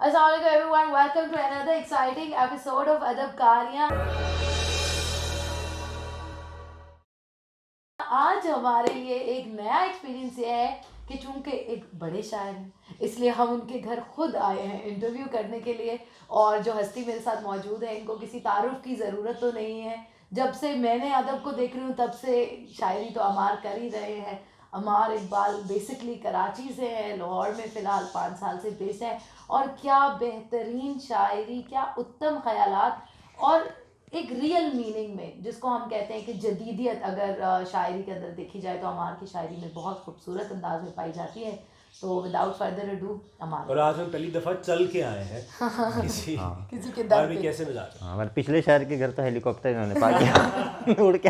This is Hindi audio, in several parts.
Assalamualaikum everyone, welcome to another exciting episode of अदब कहानियाँ। आज हमारे लिए एक नया एक्सपीरियंस ये है कि चूंकि एक बड़े शायर हैं इसलिए हम उनके घर खुद आए हैं इंटरव्यू करने के लिए। और जो हस्ती मेरे साथ मौजूद है इनको किसी तारुफ की ज़रूरत तो नहीं है। जब से मैंने अदब को देख रही हूँ तब से शायरी तो अमार कर ही रहे हैं। अमार इकबाल बेसिकली कराची से हैं, लाहौर में फ़िलहाल 5 साल से बेस्ड हैं। और क्या बेहतरीन शायरी, क्या उत्तम ख़यालात और एक रियल मीनिंग में जिसको हम कहते हैं कि जदीदियत अगर शायरी के अंदर देखी जाए तो अमार की शायरी में बहुत खूबसूरत अंदाज में पाई जाती है। तो विदाउट फर्दर अडू अमार। और आज हम पहली दफ़ा चल के आए हैं किसी के दर पे। कैसे मिला? हमारे पिछले शहर के घर तो हेलीकॉप्टर इन्होंने पा किया उड़ के।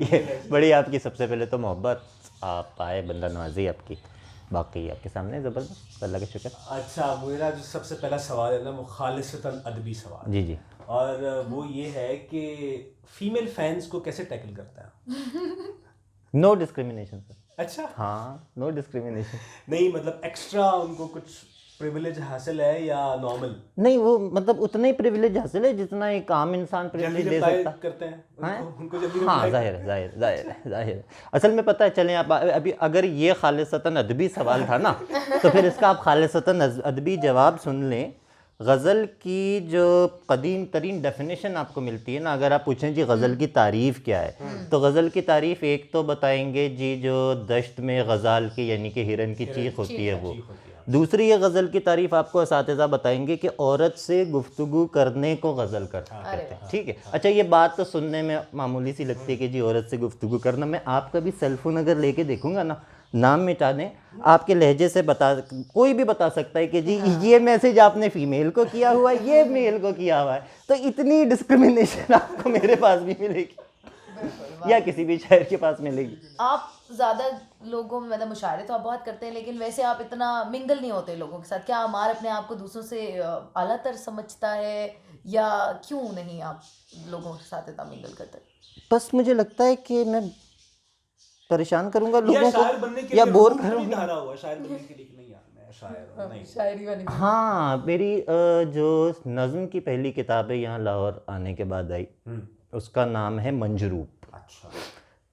ये बड़ी आपकी सबसे पहले तो मोहब्बत, आप आए, बंदा नवाजी आपकी, बाकी आपके सामने ज़बरदस्त, अल्लाह का शुक्र। अच्छा, मेरा जो सबसे पहला सवाल है ना वो खालिसतन अदबी सवाल। जी जी। और वो ये है कि फीमेल फैंस को कैसे टैकल करता है? No discrimination sir. अच्छा, हाँ, नो डिस्क्रिमिनेशन। नहीं मतलब एक्स्ट्रा उनको कुछ प्रिविलेज हासिल है या नॉर्मल? नहीं, वो मतलब उतना ही प्रिविलेज हासिल है जितना एक आम इंसान प्रिविलेज दे सकता करते हैं उनको जल्दी हाँ, reply जाहिर है, जाहिर है। असल में पता है, चलें आप अभी अगर ये खालिसतन अदबी सवाल था ना तो फिर इसका आप खालिसतन अदबी जवाब सुन लें। गज़ल की जो कदीम तरीन डेफिनेशन आपको मिलती है ना, अगर आप पूछें जी गज़ल की तारीफ़ क्या है तो गज़ल की तारीफ़ एक तो बताएंगे जी जो दश्त में गज़ाल की यानी कि हिरन की चीख होती है वो। दूसरी ये गज़ल की तारीफ़ आपको असातिज़ा बताएंगे कि औरत से गुफ्तगू करने को गज़ल करते हैं। ठीक है, अच्छा ये बात तो सुनने में मामूली सी लगती है कि जी औरत से गुफ्तगू करना। मैं आपका भी सेलफोन अगर लेके देखूंगा ना, नाम मिटा दें, आपके लहजे से कोई भी बता सकता है कि जी ये मैसेज आपने फ़ीमेल को किया हुआ है, ये मेल को किया हुआ है। तो इतनी डिस्क्रिमिनेशन आपको मेरे पास भी मिलेगी या किसी भी शायर के पास मिलेगी। आप ज़्यादा लोगों में मतलब मुशायरे तो आप बहुत करते हैं लेकिन वैसे आप इतना मिंगल नहीं होते लोगों के साथ। क्या अमार अपने आप को दूसरों से आलातर समझता है या क्यों नहीं आप लोगों के साथ इतना मिंगल करते? बस मुझे लगता है कि मैं परेशान करूंगा लोगों शायर बनने को के या लिए बोर रूप नहीं करूंगा। धारा हुआ शायर बनने के लिए कि नहीं यार मैं शायर हूं, नहीं शायरी वाली। हाँ, मेरी जो नज़्म की पहली किताब है यहाँ लाहौर आने के बाद आई, उसका नाम है मंजरूप। अच्छा,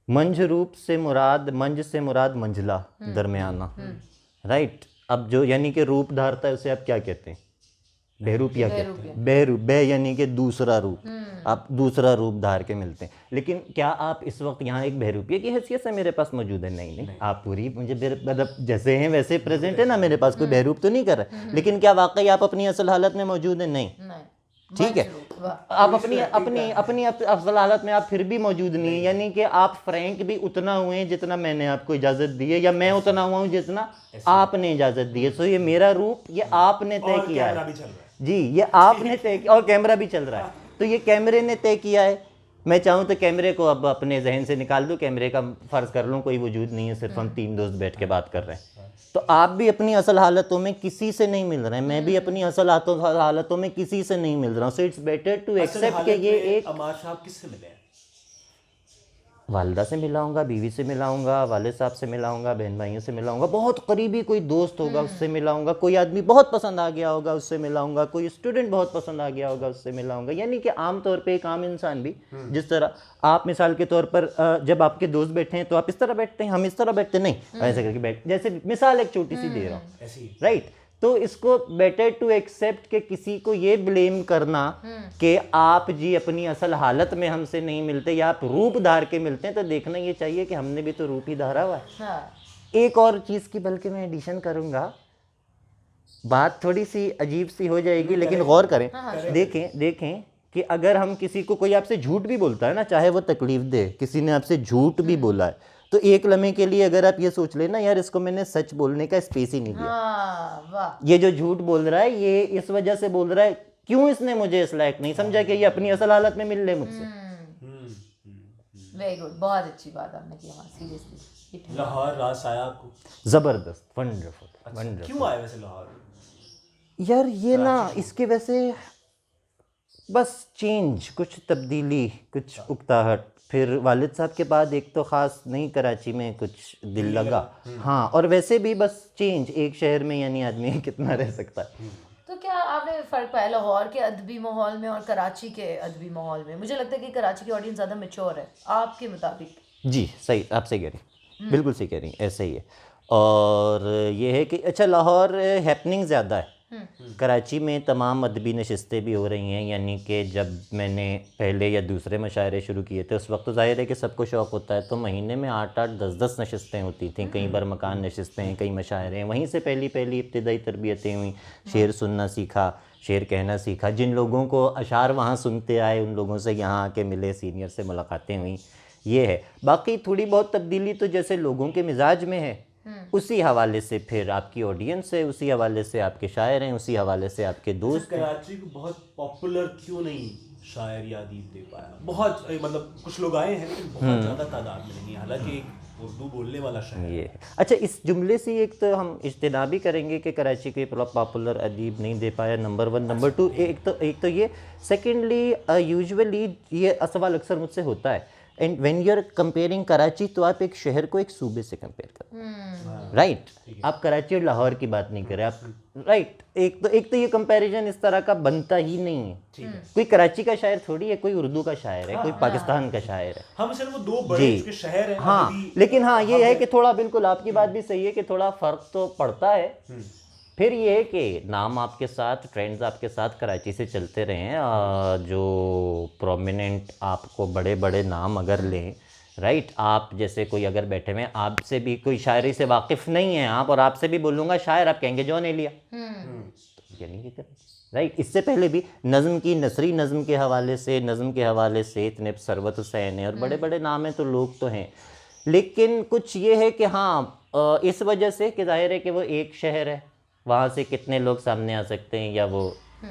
मंजरूप से मुराद, मंज से मुराद मंजला, दरमियाना, राइट। अब जो यानी कि रूप धारता है उसे आप क्या कहते हैं? बहरूपिया कहते हैं। बहरूप, बे यानी कि दूसरा रूप, आप दूसरा रूप धार के मिलते हैं। लेकिन क्या आप इस वक्त यहाँ एक बहरूपिया की हैसियत से मेरे पास मौजूद है? नहीं, आप पूरी मुझे मतलब जैसे हैं वैसे प्रेजेंट है ना मेरे पास, कोई बहरूप तो नहीं कर रहा है। लेकिन क्या वाकई आप अपनी असल हालत में मौजूद हैं? नहीं। ठीक है, आप अपनी असल हालत में आप फिर भी मौजूद नहीं है, यानी कि आप फ्रैंक भी उतना हुए हैं जितना मैंने आपको इजाज़त दी है, या मैं उतना हुआ हूँ जितना आपने इजाज़त दी है। सो ये मेरा रूप, ये आपने तय किया है जी, ये आपने तय किया और कैमरा भी चल रहा है। तो ये कैमरे ने तय किया है। मैं चाहूँ तो कैमरे को अब अपने जहन से निकाल दूँ, कैमरे का फ़र्ज़ कर लूँ कोई वजूद नहीं है, सिर्फ हम 3 दोस्त बैठ के बात कर रहे हैं। तो आप भी अपनी असल हालतों में किसी से नहीं मिल रहे हैं, मैं भी अपनी असल हालतों में किसी से नहीं मिल रहा हूँ। So it's better to accept कि ये एक। अमार साहब किससे मिले हैं? वालदा से मिलाऊंगा, बीवी से मिलाऊंगा, वालिद साहब से मिलाऊंगा, बहन भाइयों से मिलाऊंगा, बहुत करीबी कोई दोस्त होगा उससे मिलाऊंगा, कोई आदमी बहुत पसंद आ गया होगा उससे मिलाऊंगा, कोई स्टूडेंट बहुत पसंद आ गया होगा उससे मिलाऊंगा। यानी कि आम तौर पे एक आम इंसान भी, जिस तरह आप मिसाल के तौर पर जब आपके दोस्त बैठे हैं तो आप इस तरह बैठते हैं, हम इस तरह बैठते नहीं, ऐसे करके बैठ, जैसे मिसाल एक छोटी सी दे रहा हूँ, राइट। तो इसको बेटर टू एक्सेप्ट कि किसी को ये ब्लेम करना कि आप जी अपनी असल हालत में हमसे नहीं मिलते या आप रूप धार के मिलते हैं, तो देखना ये चाहिए कि हमने भी तो रूप ही धारा हुआ है। हाँ। एक और चीज़ की बल्कि मैं एडिशन करूँगा, बात थोड़ी सी अजीब सी हो जाएगी लेकिन गौर करें। देखें कि अगर हम किसी को, कोई आपसे झूठ भी बोलता है ना, चाहे वो तकलीफ दे, किसी ने आपसे झूठ भी बोला है, तो एक लम्हे के लिए अगर आप ये सोच लेना यार इसको मैंने सच बोलने का स्पेस ही नहीं दिया। वाह। ये जो झूठ बोल रहा है ये इस वजह से बोल रहा है, क्यों इसने मुझे इस लायक नहीं समझा कि ये अपनी असल हालत में मिल ले मुझसे। वेरी गुड, बहुत अच्छी बात आपने की। हाँ, सीरियसली लाहौर रास आया आपको? ज़बरदस्त, वंडरफुल, वंडरफुल। क्यों आए वैसे लाहौर? यार ये ना इसके वैसे बस चेंज, कुछ तब्दीली, कुछ उकताहट। फिर वालिद साहब के बाद एक तो ख़ास नहीं कराची में कुछ दिल लगा, हाँ, और वैसे भी बस चेंज, एक शहर में यानी आदमी कितना रह सकता है। तो में फ़र्क पाया लाहौर के अदबी माहौल में और कराची के अदबी माहौल में? मुझे लगता है कि कराची की ऑडियंस ज़्यादा मैच्योर है, आपके मुताबिक? जी सही, आप सही कह रही हैं, बिल्कुल सही कह रही हैं, ऐसा ही है। और ये है कि अच्छा लाहौर हैपनिंग ज़्यादा है, कराची में तमाम अदबी नशिस्तें भी हो रही हैं, यानी कि जब मैंने पहले या दूसरे मशायरे शुरू किए थे उस वक्त तो ज़ाहिर है कि सबको शौक़ होता है, तो महीने में 8-8 10-10 नशिस्तें होती थी, कई बार मकान नशिस्तें, कई मशायरे, वहीं से पहली इब्तिदाई तरबियतें हुई, शेर सुनना सीखा, शेर कहना सीखा, जिन लोगों को अशार वहाँ सुनते आए उन लोगों से यहाँ आके मिले, सीनियर से मुलाकातें हुई, ये है। बाकी थोड़ी बहुत तब्दीली तो जैसे लोगों के मिजाज में है, उसी हवाले से फिर आपकी ऑडियंस है, उसी हवाले से आपके शायर हैं, उसी हवाले से आपके दोस्त हैं। कराची को बहुत पॉपुलर क्यों नहीं शायर या अदीब दे पाया? बहुत मतलब कुछ लोग आए हैं लेकिन बहुत ज़्यादा तादाद में नहीं, हालांकि एक उर्दू बोलने वाला शायर ये है। अच्छा, इस जुमले से एक तो हम इज्तिनाब भी करेंगे कि कराची के पॉपुलर अदीब नहीं दे पाया, नंबर 1। नंबर 2 एक तो ये, सेकेंडली यूजुअली ये सवाल अक्सर मुझसे होता है, and when you are comparing Karachi तो आप एक शहर को एक सूबे से कंपेयर करो, राइट? आप कराची और लाहौर की बात नहीं कर रहे आप, राइट? एक तो ये कंपैरिजन इस तरह का बनता ही नहीं है। कोई कराची का शायर थोड़ी है, कोई उर्दू का शायर है, कोई पाकिस्तान का शायर है, हम सिर्फ वो दो बड़े उसके शहर हैं। हाँ, लेकिन हाँ ये है कि थोड़ा, बिल्कुल आपकी बात भी सही है कि थोड़ा फ़र्क तो पड़ता है। फिर ये है कि नाम आपके साथ, ट्रेंड्स आपके साथ कराची से चलते रहे हैं, जो प्रोमिनेंट आपको बड़े बड़े नाम अगर लें, राइट? आप जैसे कोई अगर बैठे हुए, आपसे भी कोई शायरी से वाकिफ़ नहीं है आप, और आपसे भी बोलूँगा शायर, आप कहेंगे जॉन एलिया, तो यानी कि राइट? इससे पहले भी नज़्म की, नसरी नज़्म के हवाले से इतने सरवत हुसैन हैं और बड़े बड़े नाम हैं, तो लोग तो हैं। लेकिन कुछ ये है कि हाँ, इस वजह से कि ज़ाहिर है कि वो एक शहर है, वहाँ से कितने लोग सामने आ सकते हैं, या वो,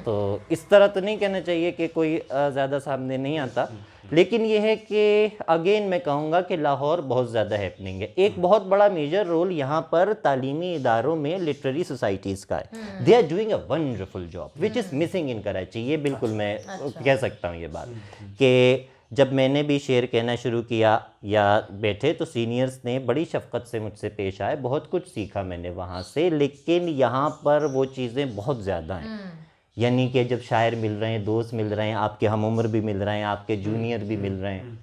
तो इस तरह तो नहीं कहना चाहिए कि कोई ज़्यादा सामने नहीं आता। लेकिन ये है कि अगेन मैं कहूँगा कि लाहौर बहुत ज़्यादा हैपनिंग है। एक बहुत बड़ा मेजर रोल यहाँ पर तालीमी इदारों में लिटरेरी सोसाइटीज़ का है। They are doing a wonderful job which is missing in Karachi. ये बिल्कुल मैं कह सकता हूँ ये बात, कि जब मैंने भी शेर कहना शुरू किया या बैठे तो सीनियर्स ने बड़ी शफ़क़त से मुझसे पेश आए, बहुत कुछ सीखा मैंने वहाँ से। लेकिन यहाँ पर वो चीज़ें बहुत ज़्यादा हैं, यानी कि जब शायर मिल रहे हैं, दोस्त मिल रहे हैं, आपके हम उम्र भी मिल रहे हैं, आपके जूनियर भी मिल रहे हैं,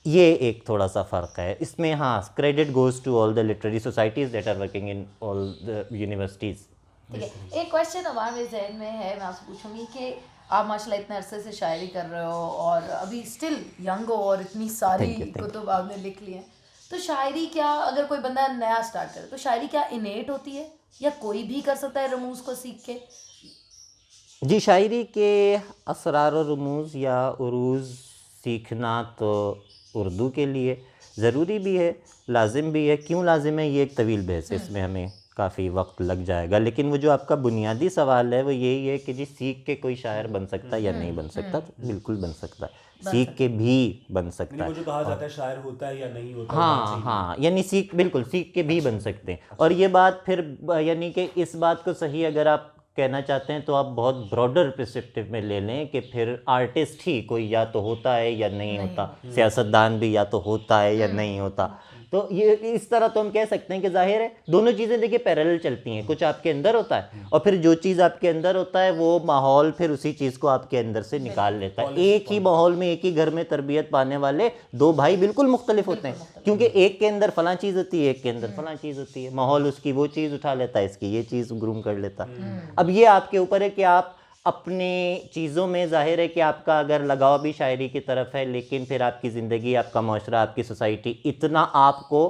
ये एक थोड़ा सा फ़र्क है इसमें। हाँ, credit goes to all the literary societies that are working in all the universities. ठीक है, एक क्वेश्चन हमारे जहन में है, मैं आपसे पूछूंगी कि आप माशाल्लाह इतने अरसे से शायरी कर रहे हो और अभी स्टिल यंग हो और इतनी सारी कुतुब आपने लिख ली हैं, तो शायरी क्या, अगर कोई बंदा नया स्टार्ट करे तो शायरी क्या इनेट होती है या कोई भी कर सकता है रमूज़ को सीख के? जी, शायरी के असरार और रमूज़ या उरूज़ सीखना तो उर्दू के लिए ज़रूरी भी है, लाजिम भी है। क्यों लाजिम है, ये एक तवील बहस है, इसमें हमें काफ़ी वक्त लग जाएगा। लेकिन वो जो आपका बुनियादी सवाल है वो यही है कि जी सीख के कोई शायर बन सकता है या नहीं बन सकता? तो बिल्कुल बन सकता है, सीख के भी बन सकता है। जो कहा जाता है शायर होता है या नहीं होता, हाँ, यानी बिल्कुल सीख के भी बन सकते हैं। और ये बात फिर यानी कि इस बात को सही अगर आप कहना चाहते हैं तो आप बहुत ब्रॉडर पर्सपेक्टिव में ले लें कि फिर आर्टिस्ट ही कोई या तो होता है या नहीं होता, सियासतदान भी या तो होता है या नहीं होता। तो ये इस तरह तो हम कह सकते हैं कि जाहिर है दोनों चीज़ें देखिए पैरेलल चलती हैं। कुछ आपके अंदर होता है और फिर जो चीज़ आपके अंदर होता है वो माहौल फिर उसी चीज़ को आपके अंदर से निकाल लेता है। एक ही माहौल में, एक ही घर में तरबियत पाने वाले दो भाई बिल्कुल मुख्तलिफ होते हैं, क्योंकि एक के अंदर फलां चीज़ होती है, एक के अंदर फलां चीज़ होती है। माहौल उसकी वो चीज़ उठा लेता है, इसकी ये चीज़ ग्रूम कर लेता है। अब ये आपके ऊपर है कि आप अपने चीज़ों में, ज़ाहिर है कि आपका अगर लगाव भी शायरी की तरफ है, लेकिन फिर आपकी ज़िंदगी, आपका माशरा, आपकी सोसाइटी इतना आपको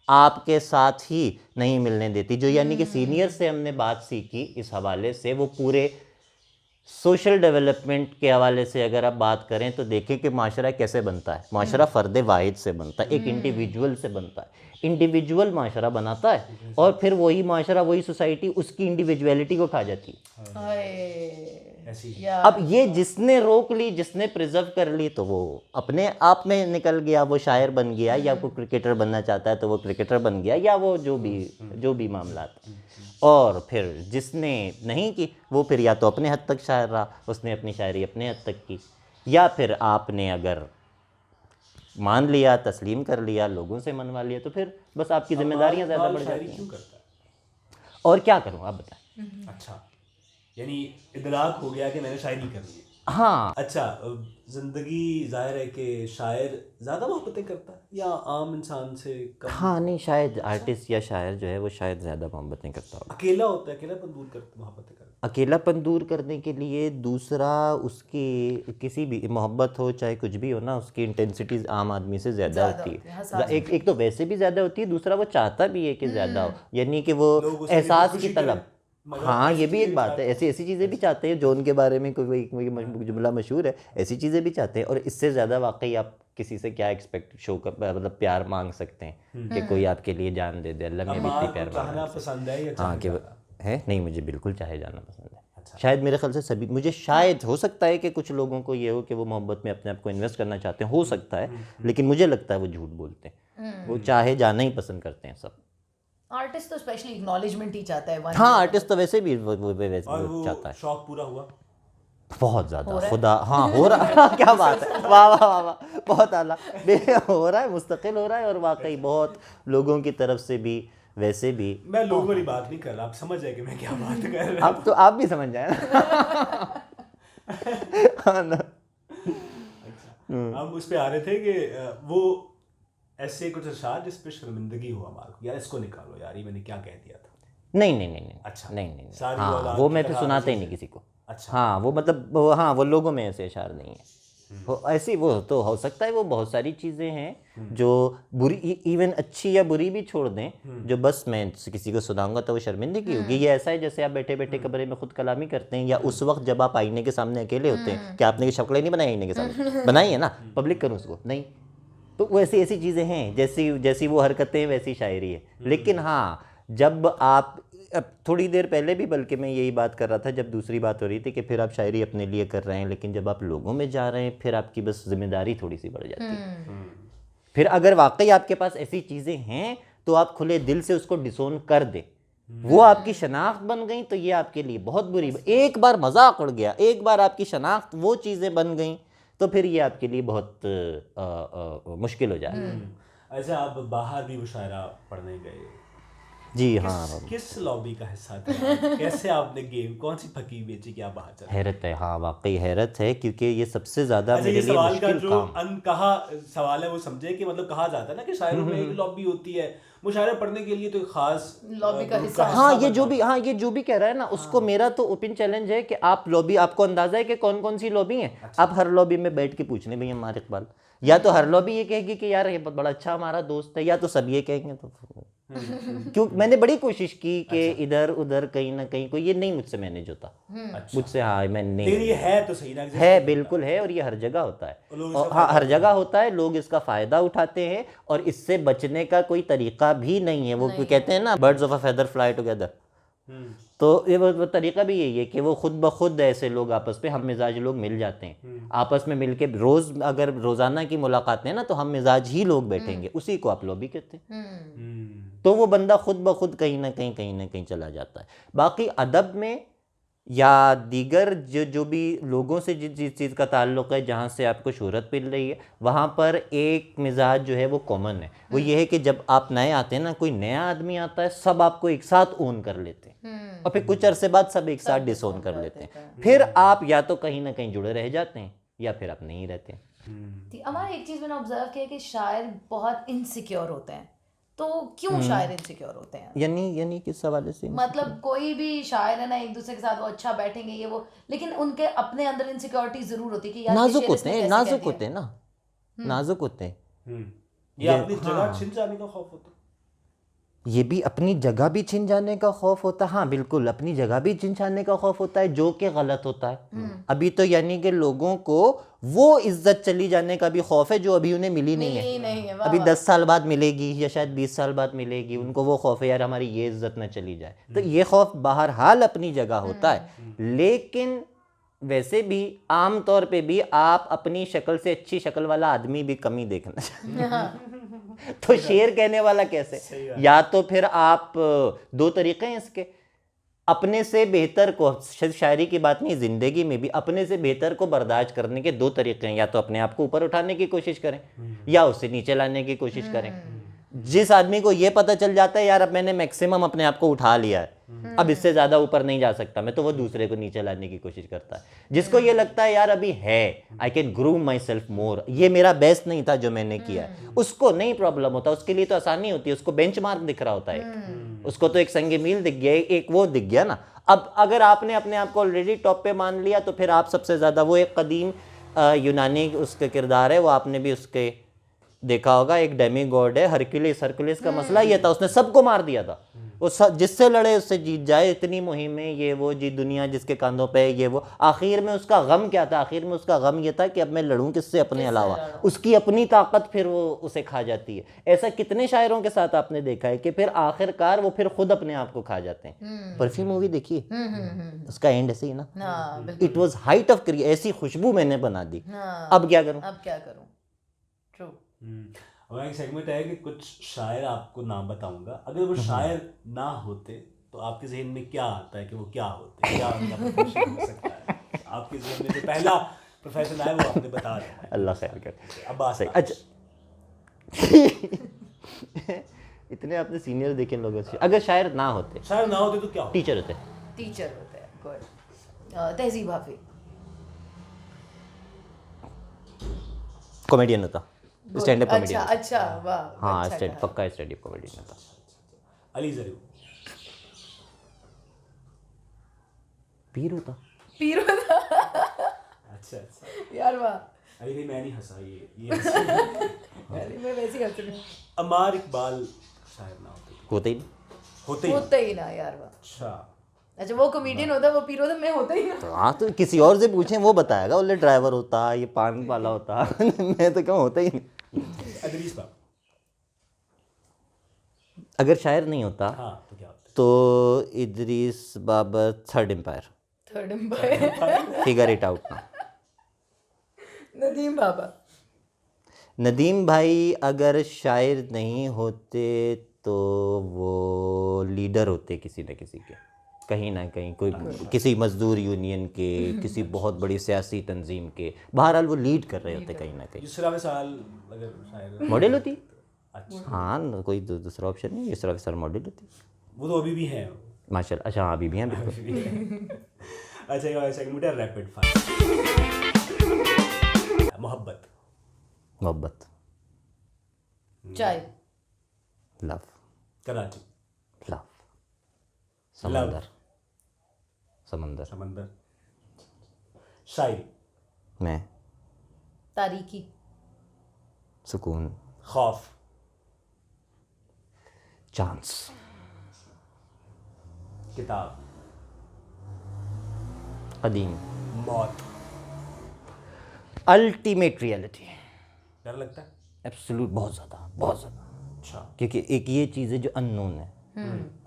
आपके साथ ही नहीं मिलने देती। जो यानी कि सीनियर से हमने बात सीखी इस हवाले से, वो पूरे सोशल डेवलपमेंट के हवाले से अगर आप बात करें तो देखें कि माशरा कैसे बनता है। माशरा फ़र्द वाहिद से बनता है, एक इंडिविजुअल से बनता है। इंडिविजुअल माशरा बनाता है और फिर वही माशरा, वही सोसाइटी उसकी इंडिविजुअलिटी को खा जाती है। अब ये जिसने रोक ली, जिसने प्रिजर्व कर ली, तो वो अपने आप में निकल गया, वो शायर बन गया, या वो क्रिकेटर बनना चाहता है तो वो क्रिकेटर बन गया, या वो जो भी मामला था। और फिर जिसने नहीं की वो फिर या तो अपने हद तक शायर रहा, उसने अपनी शायरी अपने हद तक की, या फिर आपने अगर मान लिया, तस्लीम कर लिया, लोगों से मनवा लिया, तो फिर बस आपकी जिम्मेदारियां ज़्यादा बढ़ जाती हैं। और क्या करूं आप बताएं? अच्छा, यानी इदराक हो गया कि मैंने शायरी करनी है। हाँ अच्छा, जिंदगी जाहिर है कि शायर ज़्यादा मोहब्बतें करता है या आम इंसान से कम? हाँ नहीं, शायद आर्टिस्ट या शायर जो है वो शायद ज़्यादा मोहब्बतें करता होगा। अकेला होता है, अकेलापन दूर कर मोहब्बतें करता अकेलापन दूर करने के लिए दूसरा, उसकी किसी भी मोहब्बत हो चाहे कुछ भी हो ना, उसकी इंटेंसिटी आम आदमी से ज़्यादा होती है। एक तो वैसे भी ज़्यादा होती है, दूसरा वो चाहता भी है कि ज़्यादा हो, यानी कि वो लोग उसके लिए एहसास खुदकुशी की तलब। करें, मगर हाँ ऐसी ये भी एक चीज़ें बात है, चाहते ऐसी ऐसी चीज़ें भी चाहते हैं जो उनके बारे में कोई कोई जुमला मशहूर है, ऐसी चीज़ें भी चाहते हैं। और इससे ज़्यादा वाकई आप किसी से क्या एक्सपेक्ट शो कर, मतलब प्यार मांग सकते हैं कि कोई आपके लिए जान दे दे। अल्लाह में भी अम्मार इतनी को प्यार चाहना मांग पसंद है या हाँ चाहे कि जाना? है नहीं, मुझे बिल्कुल चाहे जाना पसंद है। अच्छा। शायद मेरे ख्याल से सभी, मुझे शायद हो सकता है कि कुछ लोगों को ये हो कि वो मोहब्बत में अपने आप को इन्वेस्ट करना चाहते हैं, हो सकता है, लेकिन मुझे लगता है वो झूठ बोलते हैं। वो चाहे जाना ही पसंद करते हैं सब। आर्टिस्ट तो स्पेशली एक्नॉलेजमेंट ही चाहता है। हाँ आर्टिस्ट तो वैसे भी वो और वो चाहता है शौक पूरा हुआ? बहुत ज़्यादा, खुदा हाँ हो रहा है। क्या बात है, वाह वाह वाह वाह, बहुत आला। हो रहा है, मुस्तकिल हो रहा है, और वाकई बहुत लोगों की तरफ से भी, वैसे भी। मैं लोगों वाली बात नहीं कर रहा, आप समझ जाए कि मैं क्या बात कर रहा अब तो आप भी समझ जाए ना। हाँ ना। हूँ। हम उस पे आ रहे थे कि वो ऐसे कुछ अशार जिस पे शर्मिंदगी हुआ हमारे को, यार इसको निकालो यार, ये मैंने क्या कह दिया था। नहीं नहीं नहीं नहीं, अच्छा, नहीं सारी हाँ औलाद वो की मैं फिर तरह सुनाते ही ऐसे- नहीं किसी को। अच्छा। हाँ वो मतलब हाँ वो लोगों में ऐसे अशार नहीं है। ऐसी वो तो हो सकता है, वो बहुत सारी चीज़ें हैं जो बुरी, इवन अच्छी या बुरी भी छोड़ दें, जो बस मैं किसी को सुनाऊंगा तो वो शर्मिंदगी होगी। ये ऐसा है जैसे आप बैठे बैठे कमरे में खुद कलामी करते हैं, या उस वक्त जब आप आईने के सामने अकेले होते हैं, क्या आपने शक्लें नहीं बनाई आईने के सामने? बनाई है ना, पब्लिक करूँ उसको? नहीं। तो वो ऐसी ऐसी चीज़ें हैं, जैसी जैसी वो हरकतें वैसी शायरी है। लेकिन हाँ, जब आप अब थोड़ी देर पहले भी बल्कि मैं यही बात कर रहा था, जब दूसरी बात हो रही थी कि फिर आप शायरी अपने लिए कर रहे हैं, लेकिन जब आप लोगों में जा रहे हैं फिर आपकी बस जिम्मेदारी थोड़ी सी बढ़ जाती है। फिर अगर वाकई आपके पास ऐसी चीज़ें हैं तो आप खुले दिल से उसको डिसोन कर दे। वो आपकी शनाख्त बन गई तो ये आपके लिए बहुत बुरी, एक बार मजाक उड़ गया, एक बार आपकी शनाख्त वो चीज़ें बन गई तो फिर ये आपके लिए बहुत मुश्किल हो जाए। अच्छा, आप बाहर भी मुशायरा पढ़ने गए? जी हाँ। किस लॉबी का हिस्सा थे? कैसे आपने गेम, कौन सी फकीर बेची कि आप बाहर चले? हैरत है, हाँ वाकई हैरत है, क्योंकि ये सबसे ज़्यादा अच्छा, मेरे ये लिए सवाल का मुश्किल जो काम। अनकहा सवाल है वो समझे कि मतलब कहा जाता है ना कि शायरों में एक लॉबी होती है, मुशायरा पढ़ने के लिए तो एक खास लॉबी का हिस्सा। हाँ ये जो भी कह रहा है ना, उसको मेरा तो ओपन चैलेंज है कि आप लॉबी, आपको अंदाजा है कि कौन कौन सी लॉबी हैं? आप हर लॉबी में बैठ के पूछ लें भैया हमारे इकबाल, या तो हर लॉबी ये कहेगी कि यार ये बड़ा अच्छा हमारा दोस्त है, या तो सब ये कहेंगे। तो क्यों, मैंने बड़ी कोशिश की कि इधर उधर कहीं ना कहीं कोई, ये नहीं मुझसे मैनेज होता मुझसे। हाँ मैं नहीं, लेकिन ये है तो सही ना, है बिल्कुल है, और ये हर जगह होता है, और हाँ हर जगह होता है, लोग इसका फ़ायदा उठाते हैं, और इससे बचने का कोई तरीका भी नहीं है। वो कहते हैं ना, birds of a feather fly together, तो ये वो तरीका भी यही है कि वो खुद ब खुद ऐसे लोग आपस में हम मिजाज लोग मिल जाते हैं, आपस में मिलके रोज़ अगर रोज़ाना की मुलाकातें हैं ना तो हम मिजाज ही लोग बैठेंगे, उसी को आप लॉबी कहते हैं। तो वो बंदा खुद ब खुद कहीं ना कहीं चला जाता है। बाकी अदब में या दीगर जो भी लोगों से जिस चीज़ का ताल्लुक़ है, जहाँ से आपको शोहरत मिल रही है, वहाँ पर एक मिजाज जो है वो कॉमन है। वो ये है कि जब आप नए आते हैं ना, कोई नया आदमी आता है, सब आपको एक साथ ओन कर लेते हैं, और फिर कुछ अरसे बाद सब एक साथ डिसोन कर लेते हैं। फिर आप या तो कहीं ना कहीं जुड़े रह जाते हैं या फिर आप नहीं रहते हैं। हमारा एक चीज़ मैंने ऑब्जर्व किया कि शायर बहुत इनसिक्योर होते हैं। तो क्यों शायर इनसिक्योर होते हैं? यानी किस हवाले से? मतलब कोई भी शायर है ना, एक दूसरे के साथ वो अच्छा बैठेंगे ये वो, लेकिन उनके अपने अंदर इनसिक्योरिटी जरूर होती है कि यार नाजुक होते हैं, नाजुक होते हैं ना, नाजुक होते हैं। ये अपनी जगह छिन जाने का खौफ होता है। ये भी अपनी जगह भी छिन जाने का खौफ होता है। हाँ बिल्कुल, अपनी जगह भी छिन जाने का खौफ होता है, जो कि गलत होता है। अभी तो यानी कि लोगों को वो इज्जत चली जाने का भी खौफ है जो अभी उन्हें मिली नहीं है। अभी 10 साल बाद मिलेगी या शायद 20 साल बाद मिलेगी, उनको वो खौफ है यार हमारी ये इज्जत ना चली जाए। तो ये खौफ बहरहाल अपनी जगह होता है, लेकिन वैसे भी आम तौर पे भी आप अपनी शक्ल से अच्छी शक्ल वाला आदमी भी कम ही देखना चाहिए। तो शेर कहने वाला कैसे? या तो फिर आप, दो तरीके हैं इसके, अपने से बेहतर को, शायरी की बात नहीं, जिंदगी में भी अपने से बेहतर को बर्दाश्त करने के दो तरीके हैं। या तो अपने आप को ऊपर उठाने की कोशिश करें या उससे नीचे लाने की कोशिश करें। जिस आदमी को ये पता चल जाता है यार अब मैंने मैक्सिमम अपने आप को उठा लिया है, अब इससे ज़्यादा ऊपर नहीं जा सकता मैं, तो वो दूसरे को नीचे लाने की कोशिश करता है। जिसको ये लगता है यार अभी है, I can groom my self मोर, ये मेरा बेस्ट नहीं था जो मैंने किया है, उसको नहीं प्रॉब्लम होता, उसके लिए तो आसानी होती है, उसको बेंचमार्क दिख रहा होता है, उसको तो एक संग मील दिख गया, एक वो दिख गया ना। अब अगर आपने अपने आप को ऑलरेडी टॉप पे मान लिया तो फिर आप सबसे ज़्यादा, वो एक कदीम यूनानी उसका किरदार है, वो आपने भी उसके देखा होगा, एक डेमी गॉड है हरक्यूलिस का मसला ये था, उसने सबको मार दिया था, वो जिससे लड़े उससे जीत जाए, इतनी मुहिमें ये वो जी, दुनिया जिसके कांधों पे ये वो, आखिर में उसका गम क्या था? आखिर में उसका गम ये था कि अब मैं लड़ूं किससे, अपने अलावा। उसकी अपनी ताकत फिर वो उसे खा जाती है। ऐसा कितने शायरों के साथ आपने देखा है कि फिर आखिरकार वो फिर खुद अपने आप को खा जाते हैं। परफ्यूम मूवी देखिए, उसका एंड ऐसे ही ना, it was height of create, ऐसी खुशबू मैंने बना दी, अब क्या करूं। ट्रू। हमारा एक सेगमेंट है कि कुछ शायर आपको नाम बताऊंगा, अगर वो शायर ना होते तो आपके जहन में क्या आता है कि वो क्या होते, क्या उनका प्रोफेशन हो सकता है? आपके जहन में जो पहला प्रोफेशन आया वो आपने बता दिया। अल्लाह खैर करे। अब बात सही। अच्छा इतने आपने सीनियर देखे लोगों से, अगर शायर ना होते, शायर ना होते तो क्या होता? टीचर होते। टीचर होते हैं, गुड। तहजीब हाफिज। कॉमेडियन होता, स्टैंड अप कॉमेडियन। अच्छा वाह। हाँ पक्का स्टैंड अप कॉमेडियन होता। अली जरूर पीर होता। अच्छा यार वाह। अली भाई मैं नहीं हंसा, ये मैं वैसे ही हंस रही हूँ। अमार इकबाल शायर ना होते तो होते ही ही ना यार वाह। अच्छा वो कॉमेडियन होता, वो पीर होता, मैं होता ही ना। हाँ तो किसी और से पूछें, वो बताएगा, बोले ड्राइवर होता, ये पान वाला होता मैं तो क्यों होता ही नहीं। अदरीस बाब अगर शायर नहीं होता हाँ तो क्या होता? तो Idrees Babar third umpire, figure it out ना। नदीम बाबा। नदीम भाई अगर शायर नहीं होते तो वो लीडर होते किसी न किसी के, कहीं ना कहीं कोई किसी मजदूर यूनियन के, किसी बहुत बड़ी सियासी तंजीम के, बहरहाल वो लीड कर रहे होते कहीं ना कहीं। युसरा विसाल अगर शायर मॉडल होती। अच्छा हाँ कोई दूसरा ऑप्शन नहीं, युसरा विसाल मॉडल होती। वो तो अभी भी हैं माशाल्लाह। अच्छा हाँ अभी भी हैं बिल्कुल। अच्छा ये सेगमेंट है रैपिड फायर। मोहब्बत, चाय, लव, कराची, लव, समंदर, समंदर, समंदर, शायरी, मैं, तारीकी, सुकून, खौफ, चांस, किताब, कदीम, मौत, अल्टीमेट रियलिटी। डर लगता है? एब्सोल्यूट, बहुत ज़्यादा। अच्छा क्योंकि एक ये चीज़ है जो अननोन है,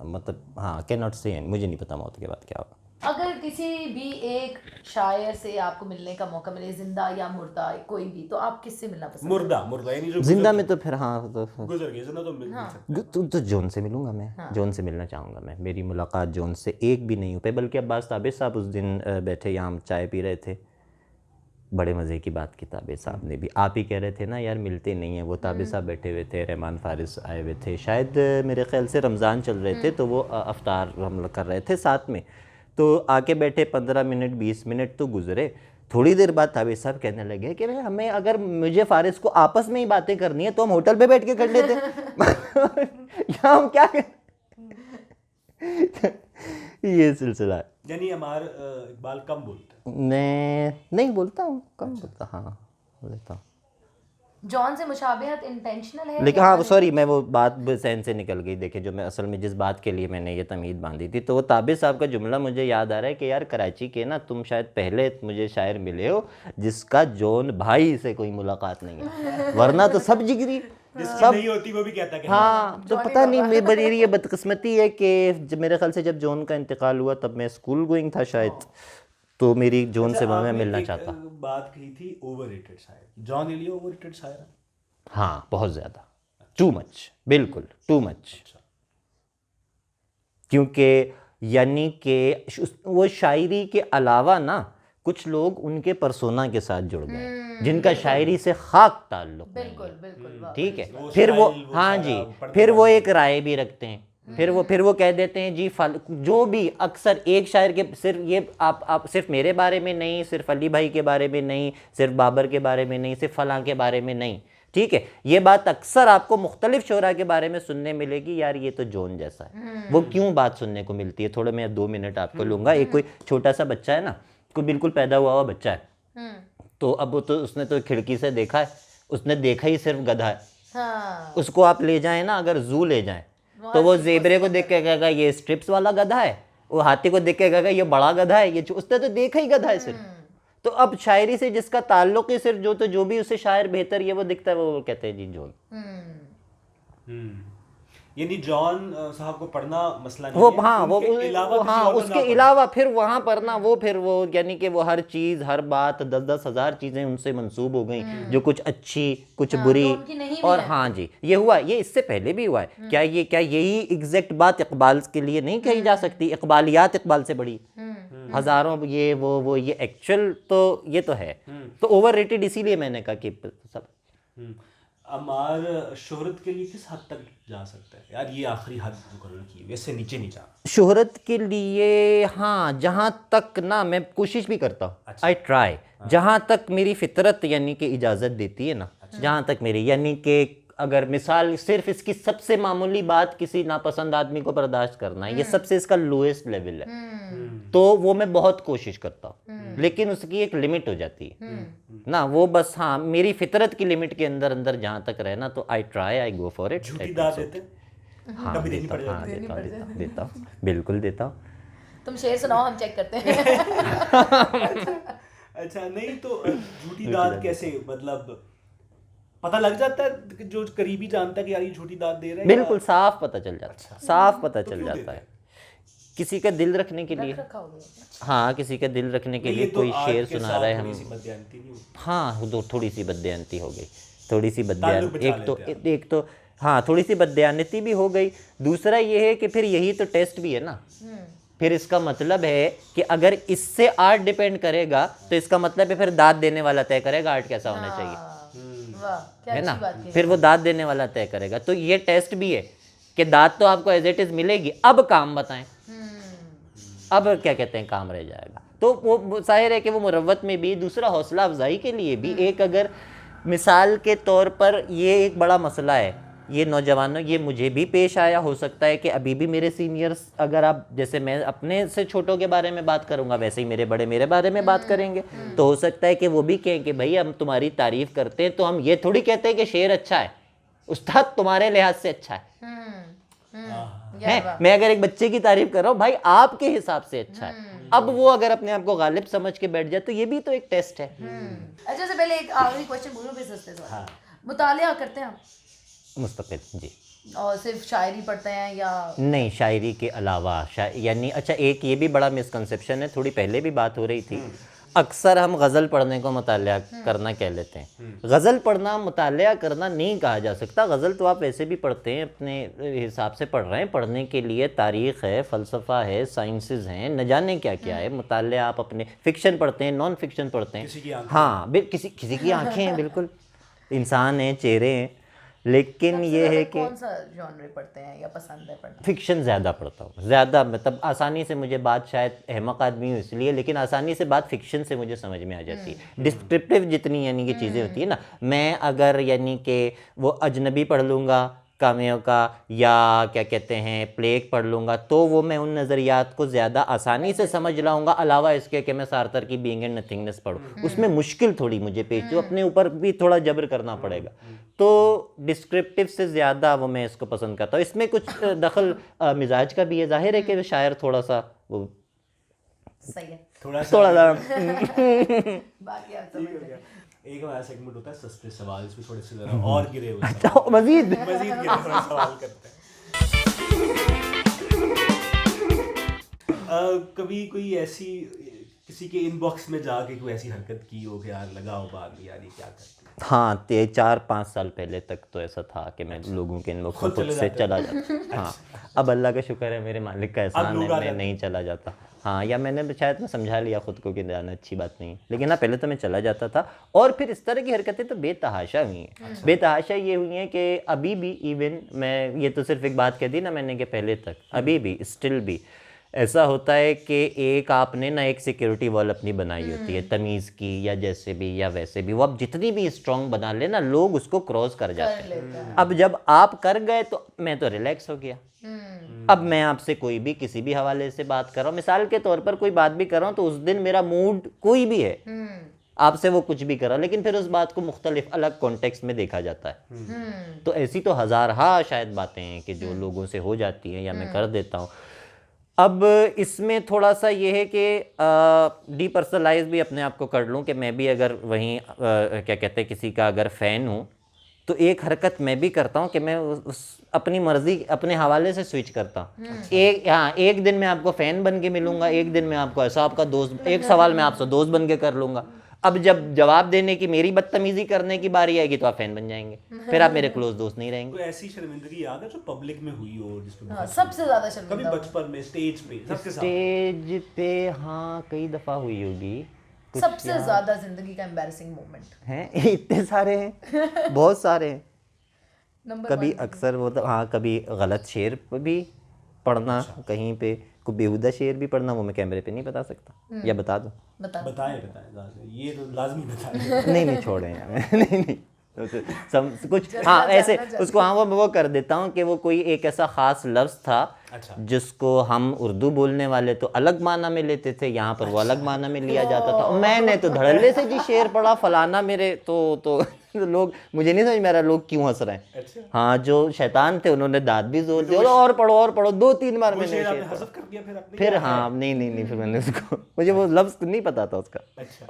मतलब हाँ कैन नॉट से, मुझे नहीं पता मौत के बाद क्या होगा। अगर किसी भी एक शायर से आपको मिलने का मौका मिले, जिंदा या मुर्दा कोई भी, तो आप किससे मिलना पसंद? मुर्दा यानी जो जिंदा में तो फिर हाँ तो गुजर गए, जिंदा तो मिल सकते। तो जॉन से मिलूंगा मैं। जॉन से मिलना चाहूँगा मैं। मेरी मुलाकात जॉन से एक भी नहीं हो पाई, बल्कि अब्बास ताबिर साहब उस दिन बैठे यहाँ हम चाय पी रहे थे, बड़े मज़े की बात की ताबिर साहब ने भी। आप ही कह रहे थे ना यार मिलते नहीं हैं, वो ताबिर साहब बैठे हुए थे, रहमान फारिस आए हुए थे, शायद मेरे ख्याल से रमज़ान चल रहे थे, तो वो अफ्तार हम लोग कर रहे थे साथ में, तो आके बैठे 15 मिनट 20 मिनट तो गुजरे। थोड़ी देर बाद ताबिर साहब कहने लगे कि भाई हमें, अगर मुझे फारिस को आपस में ही बातें करनी है तो हम होटल पे बैठ के कर लेते या हम क्या कर ये सिलसिला है। यानी हमार इकबाल कम बोलते हैं? मैं नहीं बोलता हूँ, कम बोलता, हाँ बोलता हूँ। जॉन से मुशाबिहत इंटेंशनल है, लेकिन हाँ सॉरी, मैं वो बात सहन से निकल गई। देखे जो मैं असल में जिस बात के लिए मैंने ये तमीद बांधी थी, तो वो ताबिर साहब का जुमला मुझे याद आ रहा है कि यार कराची के ना तुम शायद पहले मुझे शायर मिले हो जिसका जॉन भाई से कोई मुलाकात नहीं है, वरना तो सब जिगरी जिसकी नहीं होती वो भी कहता है हाँ। तो पता नहीं मेरी ये बदकिस्मती है कि जब मेरे ख्याल से जब जॉन का इंतकाल हुआ तब मैं स्कूल गोइंग था शायद, तो मेरी जॉन से मैं मिलना चाहता। बात कही थी ओवररेटेड शायर, जॉन एलिया ओवररेटेड शायर है? हाँ बहुत ज़्यादा, टू मच, बिल्कुल टू मच। क्योंकि यानी कि वो शायरी के अलावा ना कुछ लोग उनके परसोना के साथ जुड़ गए जिनका शायरी से खाक ताल्लुक नहीं है। बिल्कुल ठीक है, फिर वो हाँ जी, फिर वो एक राय भी रखते हैं फिर वो कह देते हैं जी जो भी अक्सर एक शायर के सिर्फ ये आप सिर्फ मेरे बारे में नहीं, सिर्फ अली भाई के बारे में नहीं, सिर्फ बाबर के बारे में नहीं, सिर्फ फलां के बारे में नहीं, ठीक है, ये बात अक्सर आपको मुख्तलिफ शोरा के बारे में सुनने मिलेगी, यार ये तो जोन जैसा है। वो क्यों बात सुनने को मिलती है? थोड़ा मैं 2 मिनट आपको लूँगा। एक कोई छोटा सा बच्चा है ना, कोई बिल्कुल पैदा हुआ बच्चा है, तो अब वो तो उसने तो खिड़की से देखा है, उसने देखा ही सिर्फ गधा है। हाँ, उसको आप ले जाएं ना, अगर जू ले जाएं, तो वो जेबरे को देख के कहेगा ये स्ट्रिप्स वाला गधा है, वो हाथी को देख के कहेगा ये बड़ा गधा है, ये उसने तो देखा ही गधा है सिर्फ। तो अब शायरी से जिसका ताल्लुक ही सिर्फ जो भी उसे शायर बेहतर ये वो दिखता है, वो कहते हैं जी जोन। यानी जॉन साहब को पढ़ना मसला नहीं वो है, हाँ वो उनके अलावा किसी हाँ और को उसके ना पढ़ना। अलावा फिर वहाँ पर ना वो यानी कि वो हर चीज़ हर बात 10-10 हज़ार चीज़ें उनसे मंसूब हो गई, जो कुछ अच्छी कुछ बुरी। जो उनकी नहीं भी और है। हाँ जी, ये हुआ, ये इससे पहले भी हुआ है। क्या यही एग्जैक्ट बात इकबाल के लिए नहीं कही जा सकती? इकबालियात इकबाल से बड़ी हज़ारों ये ये एक्चुअल तो ये तो है। तो ओवर रेटेड इसीलिए मैंने कहा कि सब अमार शोहरत के लिए किस हद तक जा सकता है? यार ये आखिरी हद मुकर्रर की, वैसे नीचे नहीं जा। शोहरत के लिए हाँ, जहाँ तक ना मैं कोशिश भी करता हूँ, आई ट्राई, जहाँ तक मेरी फितरत यानी कि इजाज़त देती है ना, जहाँ तक मेरी यानी कि अगर मिसाल सिर्फ इसकी सबसे मामूली बात किसी नापसंद आदमी को बर्दाश्त करना है, ये सबसे इसका लोएस्ट लेवल है, तो वो मैं बहुत कोशिश करता हूँ, लेकिन उसकी एक लिमिट हो जाती है ना, वो बस हाँ मेरी फितरत की लिमिट के अंदर अंदर जहाँ तक रहना, तो I try, I go for it. झूठी दाद देते हैं? हाँ कभी देनी देता पड़ हूँ, हाँ जाती देता हूँ, बिल्कुल देता हूँ। तुम शेर सुनाओ, हम चेक करते हैं। अच्छा नहीं तो झूठी दाद कैसे, मतलब पता लग जाता है कि जो करीबी जानता है कि यार ये झूठी दाद दे रहा है? बिल्कुल साफ पता चल जाता है, अच्छा। साफ पता तो चल क्यों जाता देते है, हैं? किसी का दिल रखने के लिए। रखा होगा। हाँ, किसी का दिल रखने के नहीं, लिए ये तो कोई आर्ट शेर के सुना साथ रहा है थोड़ी हम। सी बदयांती नहीं होती? हाँ, तो थोड़ी सी बदयांती हो गई, थोड़ी सी ताल्लुक बदयांती, बचा लेते हैं एक तो हाँ थोड़ी सी बदयांती भी हो गई। दूसरा ये है कि फिर यही तो टेस्ट भी है ना, फिर इसका मतलब है कि अगर इससे आर्ट डिपेंड करेगा तो इसका मतलब है फिर दाद देने वाला तय करेगा आर्ट कैसा होना चाहिए, वाह, क्या है अच्छी ना, बात कही। फिर वो दाद देने वाला तय करेगा। तो ये टेस्ट भी है कि दाद तो आपको एज इट इज मिलेगी, अब काम बताएं, अब क्या कहते हैं काम रह जाएगा। तो वो जाहिर है कि वो मुरव्वत में भी, दूसरा हौसला अफजाई के लिए भी, एक अगर मिसाल के तौर पर ये एक बड़ा मसला है ये नौजवानों, ये मुझे भी पेश आया, हो सकता है कि अभी भी मेरे सीनियर्स, अगर आप जैसे मैं अपने से छोटों के बारे में बात करूंगा वैसे ही मेरे बड़े मेरे बारे में बात करेंगे, तो हो सकता है कि वो भी कहें कि भाई हम तुम्हारी तारीफ करते हैं, तो हम ये थोड़ी कहते हैं कि शेर अच्छा है, उस्ताद तुम्हारे लिहाज से अच्छा है, मैं अगर एक बच्चे की तारीफ कर रहा हूँ, भाई आपके हिसाब से अच्छा है। अब वो अगर अपने आप को गालिब समझ के बैठ जाए तो ये भी तो एक टेस्ट है। अच्छा, से पहले एक आखिरी क्वेश्चन बोलूं फिर सस्ते सवाल। मुतालिया करते हैं आप? मुस्तकिल जी। और सिर्फ शायरी पढ़ते हैं या नहीं, शायरी के अलावा यानी अच्छा एक ये भी बड़ा मिसकंसेप्शन है, थोड़ी पहले भी बात हो रही थी, अक्सर हम गज़ल पढ़ने को मुतालिया करना कह लेते हैं। गज़ल पढ़ना मुतालिया करना नहीं कहा जा सकता। गज़ल तो आप वैसे भी पढ़ते हैं, अपने हिसाब से पढ़ रहे हैं, पढ़ने के लिए तारीख़ है, फ़लसफ़ा है, साइंसेस हैं, न जाने क्या क्या है। मुतालिया आप अपने फ़िक्शन पढ़ते हैं, नॉन फ़िक्शन पढ़ते हैं, हाँ किसी की आँखें हैं, बिल्कुल इंसान हैं, चेहरे हैं, लेकिन ये है कि कौन सा जॉनर पढ़ते हैं या पसंद है पढ़ना? फ़िक्शन ज़्यादा पढ़ता हूँ, ज़्यादा मतलब आसानी से मुझे बात, शायद अहमक आदमी हूँ इसलिए, लेकिन आसानी से बात फ़िक्शन से मुझे समझ में आ जाती है। डिस्क्रिप्टिव जितनी यानी कि चीज़ें होती है ना, मैं अगर यानी कि वो अजनबी पढ़ लूँगा कामियों का, या क्या कहते हैं प्लेग पढ़ लूँगा, तो वो मैं उन नज़रियात को ज़्यादा आसानी से समझ लाऊंगा, अलावा इसके कि मैं सार्थर की बीइंग एंड नथिंगनेस पढ़ूँ, उसमें मुश्किल थोड़ी मुझे पेश, जो अपने ऊपर भी थोड़ा जबर करना पड़ेगा। तो डिस्क्रिप्टिव से ज़्यादा वो मैं इसको पसंद करता हूँ। इसमें कुछ दखल मिजाज का भी है, जाहिर है कि शायर थोड़ा सा वो सही है, थोड़ा सा बाकी आप समझ गए। एक हमारा सेगमेंट होता है सस्ते सवाल, इसमें थोड़े से जरा और गिरे हुए मजीद गिरे हुए सवाल करते हैं। कभी कोई ऐसी किसी के इनबॉक्स में जाके कोई ऐसी हरकत की हो कि यार लगाओ बाद में, यार ये क्या करते हैं? हाँ, 4-5 साल पहले तक तो ऐसा था कि मैं लोगों के इनबॉक्स में खुद से चला जाता। हाँ, अब अल्लाह का शुक्र है, मेरे मालिक का एहसान है, मैं नहीं चला जाता। हाँ, या मैंने शायद मैं समझा लिया खुद को कि जाना अच्छी बात नहीं है, लेकिन हाँ पहले तो मैं चला जाता था। और फिर इस तरह की हरकतें तो बेतहाशा हुई हैं। बेतहाशा ये हुई हैं कि अभी भी इवन मैं, ये तो सिर्फ एक बात कह दी ना मैंने कि पहले तक, अभी भी स्टिल भी ऐसा होता है कि एक आपने ना एक सिक्योरिटी वॉल अपनी बनाई होती है तमीज़ की या जैसे भी या वैसे भी, वो आप जितनी भी स्ट्रांग बना लेना लोग उसको क्रॉस कर जाते हैं। अब जब आप कर गए तो मैं तो रिलैक्स हो गया। अब मैं आपसे कोई भी किसी भी हवाले से बात कर रहा हूँ, मिसाल के तौर पर कोई बात भी कर रहा हूँ तो उस दिन मेरा मूड कोई भी है, आपसे वो कुछ भी कर रहा, लेकिन फिर उस बात को मुख्तलिफ अलग कॉन्टेक्स्ट में देखा जाता है। तो ऐसी तो हज़ार शायद बातें हैं कि जो लोगों से हो जाती हैं या मैं कर देता हूँ। अब इसमें थोड़ा सा ये है कि डीपर्सनलाइज भी अपने आप को कर लूँ कि मैं भी अगर वहीं क्या कहते हैं किसी का अगर फ़ैन हूँ तो एक हरकत मैं भी करता हूँ कि मैं उस अपनी मर्ज़ी अपने हवाले से स्विच करता हूँ। एक दिन मैं आपको फ़ैन बन के मिलूँगा, एक दिन मैं आपको ऐसा आपका दोस्त, एक सवाल मैं आपसे दोस्त बन के कर लूँगा। अब जब जवाब देने की मेरी बदतमीज़ी करने की बारी आएगी तो आप फ़ैन बन जाएंगे, फिर आप मेरे क्लोज दोस्त नहीं रहेंगे। कोई ऐसी शर्मिंदगी याद है जो पब्लिक में हुई हो जिसपे हाँ, सबसे ज्यादा कभी शर्मिंदा बचपन में स्टेज पे सबके साथ? स्टेज पे हाँ कई दफ़ा हुई होगी। सबसे ज्यादा जिंदगी का एम्बैरेसिंग मोमेंट हैं इतने सारे हैं, बहुत सारे हैं। नंबर कभी अक्सर वो तो हाँ कभी गलत शेर भी पढ़ना, कहीं पे कोई बेहुदा शेर भी पढ़ना, वो मैं कैमरे पे नहीं बता सकता, या बता दो? बताएं ये तो लाजमी बताएं। नहीं छोड़ें यार नहीं कुछ हाँ ऐसे उसको हाँ वो कर देता हूँ कि वो कोई एक ऐसा ख़ास लफ्ज़ था अच्छा। जिसको हम उर्दू बोलने वाले तो अलग माना में लेते थे, यहाँ पर वो अलग माना में लिया जाता था। और मैंने तो धड़ल्ले से जी शेर पढ़ा फलाना, मेरे तो लोग, मुझे नहीं समझ में आ रहा लोग क्यों हंस रहे हैं। अच्छा। हाँ जो शैतान थे उन्होंने दाद भी जोर दिया और पढ़ो 2-3 बार मैंने शेर शेर आपने पढ़ा। हज़फ कर दिया फिर आपने? फिर हाँ नहीं फिर मैंने उसको, मुझे वो लफ्ज़ नहीं पता था उसका। अच्छा।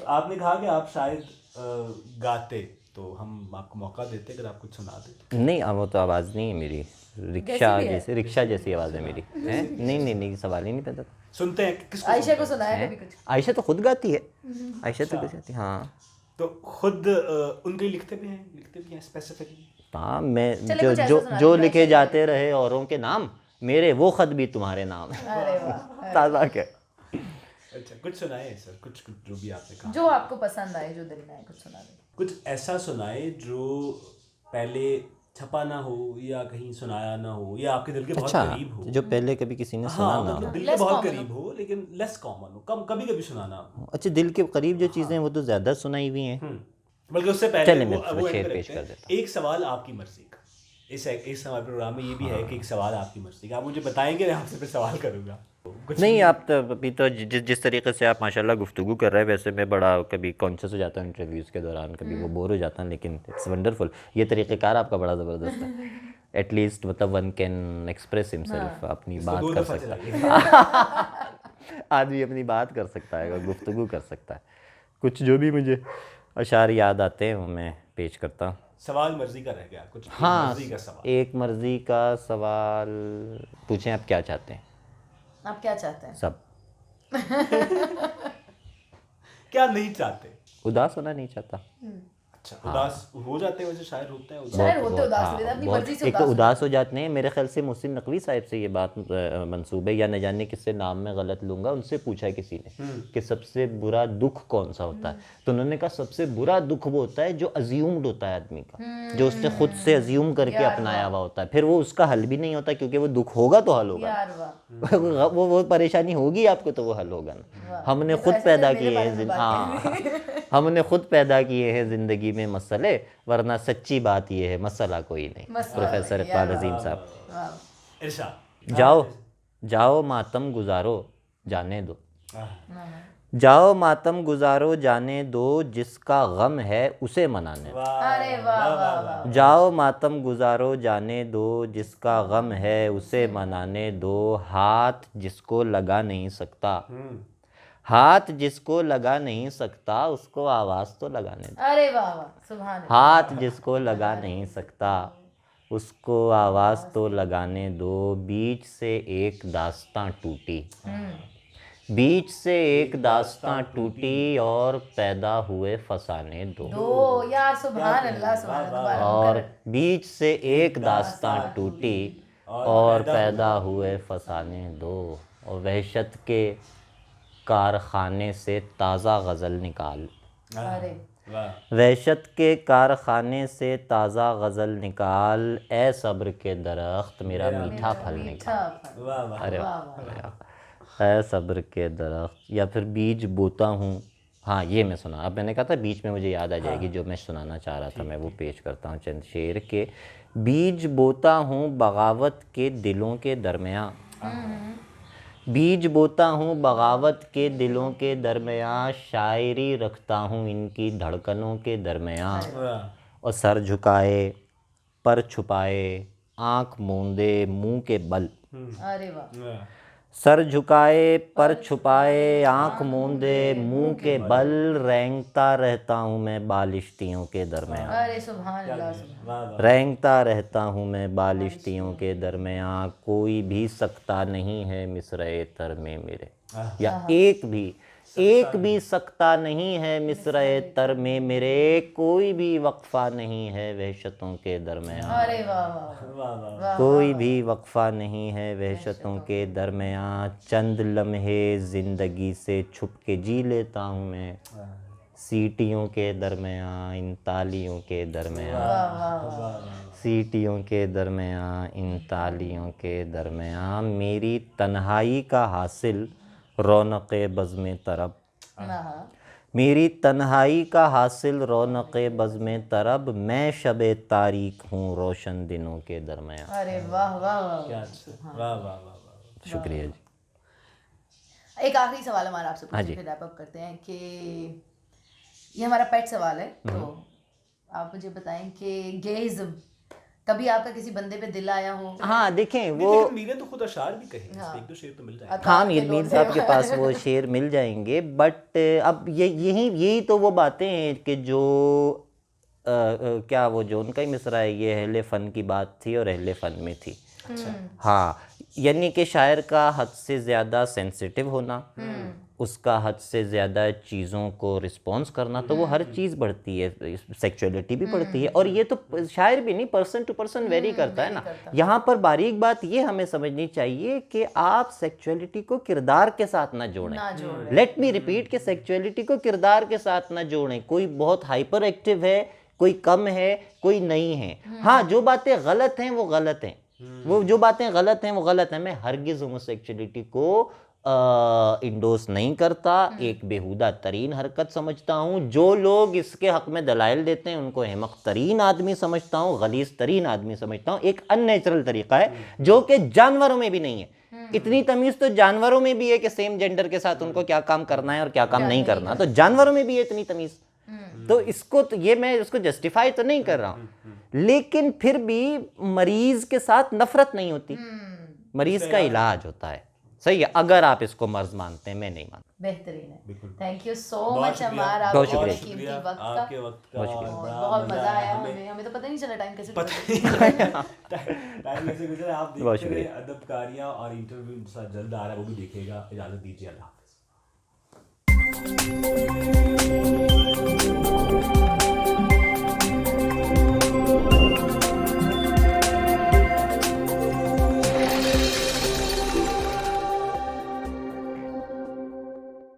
आपने कहा कि आप शायद गाते, तो हम आपको मौका देते अगर आप कुछ सुना देते। नहीं अब वो तो आवाज़ नहीं है मेरी, रिक्शा जैसी आवाज़ है मेरी। है नहीं सवाल ही नहीं पैदा। सुनते हैं किसको? आयशा को सुनाया कभी कुछ? आयशा तो खुद गाती है, आयशा तो कुछ गाती है हाँ। तो खुद उनके लिखते भी हैं स्पेसिफिकली? हाँ मैं जो लिखे जाते रहे औरों के नाम, मेरे वो खत भी तुम्हारे नाम। अरे वाह, ताज़ा क्या। अच्छा कुछ सुनाए सर, कुछ जो भी आपने कहा, जो आपको पसंद आए, जो दिल में आए, कुछ सुना दे। कुछ ऐसा सुनाए जो पहले छपा ना हो या कहीं सुनाया ना हो या आपके दिल के बहुत करीब हो। जो पहले कभी किसी ने सुना हाँ, ना मतलब हो, दिल के बहुत करीब हो लेकिन लेस कॉमन हो, कभी सुनाना हो। अच्छा दिल के करीब जो चीज़ें वो तो ज़्यादा सुनाई हुई हैं। बल्कि उससे पहले वो शेर पेश कर देता। एक सवाल आपकी मर्जी का। इस हमारे प्रोग्राम में ये भी है कि एक सवाल आपकी मर्जी का, आप मुझे बताएंगे, मैं आपसे फिर सवाल करूँगा। नहीं आप तो अभी तो जिस तरीके से आप माशाल्लाह गुफ्तगू कर रहे हैं, वैसे मैं बड़ा कभी कॉन्शियस हो जाता हूँ इंटरव्यूज़ के दौरान, कभी वो बोर हो जाता है, लेकिन इट्स वंडरफुल। ये तरीक़ेकार आपका बड़ा ज़बरदस्त है। एटलीस्ट मतलब वन कैन एक्सप्रेस हिमसेल्फ, अपनी बात कर सकता है। आदमी अपनी बात कर सकता है, गुफ्तगू कर सकता है। कुछ जो भी मुझे अशार याद आते हैं वो मैं पेश करता हूँ। सवाल मर्जी का रह गया कुछ? हाँ मर्जी का सवाल। एक मर्जी का सवाल पूछें, आप क्या चाहते हैं? आप क्या चाहते हैं? सब। क्या नहीं चाहते? उदास होना नहीं चाहता। अच्छा उदास हो जाते हैं, वैसे शायर होते हैं शायर होते उदास लेते हैं, अपनी मर्जी से एक तो उदास हो जाते हैं। मेरे ख्याल से मोहसिन नकवी साहब से ये बात मंसूब है, या न जाने किससे नाम में गलत लूँगा, उनसे पूछा है किसी ने कि सबसे बुरा दुख कौन सा होता है, तो उन्होंने कहा सबसे बुरा दुख वो होता है जो अज्यूम्ड होता है आदमी का, जो उसने खुद से अज्यूम करके अपनाया हुआ होता है, फिर वो उसका हल भी नहीं होता, क्योंकि वो दुख होगा तो हल होगा। वो परेशानी होगी आपको तो वो हल होगा ना। हमने खुद पैदा किए हैं, हाँ हमने खुद पैदा किए हैं ज़िंदगी में मसले, वरना सच्ची बात ये है मसला कोई नहीं। प्रोफेसर इकबाल अजीम साहब। जाओ मातम गुजारो जाने दो, जाओ मातम गुजारो जाने दो, जिसका गम है उसे मनाने दो। अरे वाह। जाओ मातम गुजारो जाने दो, जिसका गम है उसे मनाने दो, हाथ जिसको लगा नहीं सकता, हाथ जिसको लगा नहीं सकता, उसको आवाज़ तो लगाने दो। अरे वाह सुभान अल्लाह। हाथ जिसको लगा नहीं सकता, उसको आवाज़ तो लगाने दो, बीच से एक दास्तां टूटी, बीच से एक दास्तां टूटी, और पैदा हुए फसाने दो। यार सुभान अल्लाह, सुभान अल्लाह। और बीच से एक दास्तां टूटी और पैदा हुए फसाने दो, और वहशत के कारखाने से ताज़ा गज़ल निकाल। अरे वाह वहशत के कारखाने से ताज़ा गज़ल निकाल, ए सब्र के दरख्त मेरा मीठा फल निकाल। मीठा फल। वाह वाह अरे वाह वाह, वाह। है सब्र के दरख्त। या फिर बीज बोता हूँ, हाँ ये मैं सुना, अब मैंने कहा था बीच में मुझे याद आ जाएगी जो मैं सुनाना चाह रहा था, मैं वो पेश करता हूँ चंद शेर के। बीज बोता हूँ बगावत के दिलों के दरमियाँ, बीज बोता हूँ बगावत के दिलों के दरमियाँ, शायरी रखता हूँ इनकी धड़कनों के दरमियाँ। वाह और सर झुकाए पर छुपाए आँख मूंदे मुंह के बल, अरे वाह। वाह सर झुकाए पर छुपाए आँख मूंदे मुंह के बल, रेंगता रहता हूँ मैं बालिश्तियों के दरमियाँ, अरे सुभान अल्लाह सुभान। वाह वाह रेंगता रहता हूँ मैं बालिश्तियों के दरमियाँ, कोई भी सकता नहीं है मिसरे तर में मेरे, या एक भी सकता नहीं है मिसरे तर में मेरे, कोई भी वक्फा नहीं है वहशतों के दरमियाँ, अरे वाह वाह वाह वाह वाह। कोई भी वक्फा नहीं है वहशतों के दरमियाँ, चंद लम्हे ज़िंदगी से छुप के जी लेता हूँ मैं, सीटियों के दरमियाँ इन तालियों के दरमियाँ, सीटियों के दरमियाँ इन तालियों के दरमियाँ, मेरी तन्हाई का हासिल रौनक़ बज़्म तरब, हाँ। मेरी तन्हाई का हासिल रौनक़ बज़्म तरब, मैं शब तारीक हूँ रोशन दिनों के दरमियाँ। अरे वाह वाह वाह। क्या अच्छा वाह वाह वाह वाह शुक्रिया जी। एक आखिरी सवाल हमारा आपसे हाँ पूछते जी। फिर रैप अप करते हैं कि ये हमारा पेट सवाल है, तो आप मुझे बताएं कि गेइज्म, कभी आपका किसी बंदे पे दिल आया हो? हाँ देखें वो, लेकिन मीरे तो खुद अशार भी कहे, एक दो शेर तो मिल जाएगा। हाँ मीर साहब के पास वो शेर मिल जाएंगे, बट अब यही तो वो बातें हैं कि जो क्या वो जो उनका ही मिसरा है, ये अहले फ़न की बात थी और अहले फ़न में थी। हाँ, यानी कि शायर का हद से ज़्यादा सेंसिटिव होना, उसका हद से ज़्यादा चीज़ों को रिस्पॉन्स करना, तो वो हर चीज़ बढ़ती है, सेक्सुअलिटी भी बढ़ती है, और ये तो शायर भी नहीं, पर्सन टू पर्सन वेरी करता है ना। यहाँ पर बारीक बात ये हमें समझनी चाहिए कि आप सेक्सुअलिटी को किरदार के साथ ना जोड़ें। लेट मी रिपीट कि सेक्सुअलिटी को किरदार के साथ ना जोड़ें। कोई बहुत हाइपर एक्टिव है, कोई कम है, कोई नहीं है। हाँ, जो बातें गलत हैं वो गलत हैं, वो जो बातें गलत हैं वो गलत हैं। मैं हरगिज़ होमोसेक्सुअलिटी को इंडोर्स नहीं करता, एक बेहुदा तरीन हरकत समझता हूँ। जो लोग इसके हक़ में दलाइल देते हैं उनको अहमक तरीन आदमी समझता हूँ, गलीज़ तरीन आदमी समझता हूँ। एक अननेचुरल तरीक़ा है जो कि जानवरों में भी नहीं है। इतनी तमीज़ तो जानवरों में भी है कि सेम जेंडर के साथ उनको क्या काम करना है और क्या काम नहीं करना, तो जानवरों में भी है इतनी तमीज़। तो इसको तो ये मैं इसको जस्टिफाई तो नहीं कर रहा हूँ, लेकिन फिर भी मरीज़ के साथ नफ़रत नहीं होती, मरीज़ का इलाज होता है। सही है, अगर आप इसको मर्ज मानते हैं, मैं नहीं मानता। बेहतरीन है। बिल्कुल। थैंक यू सो बहुत मच शुक्रिया, अमार, बहुत आपके शुक्रिया। कीमती वक्त का। आपके वक्त का और बड़ा बहुत मजा आया हमें। हमें तो पता नहीं चला टाइम कैसे टाइम कैसे गुजरा। आप बहुत देखते रहिए शुक्रिया। अदबकारियाँ और इंटरव्यू जल्द आ रहा है, वो भी देखिएगा। इजाज़त दीजिए, अल्लाह हाफ़िज़।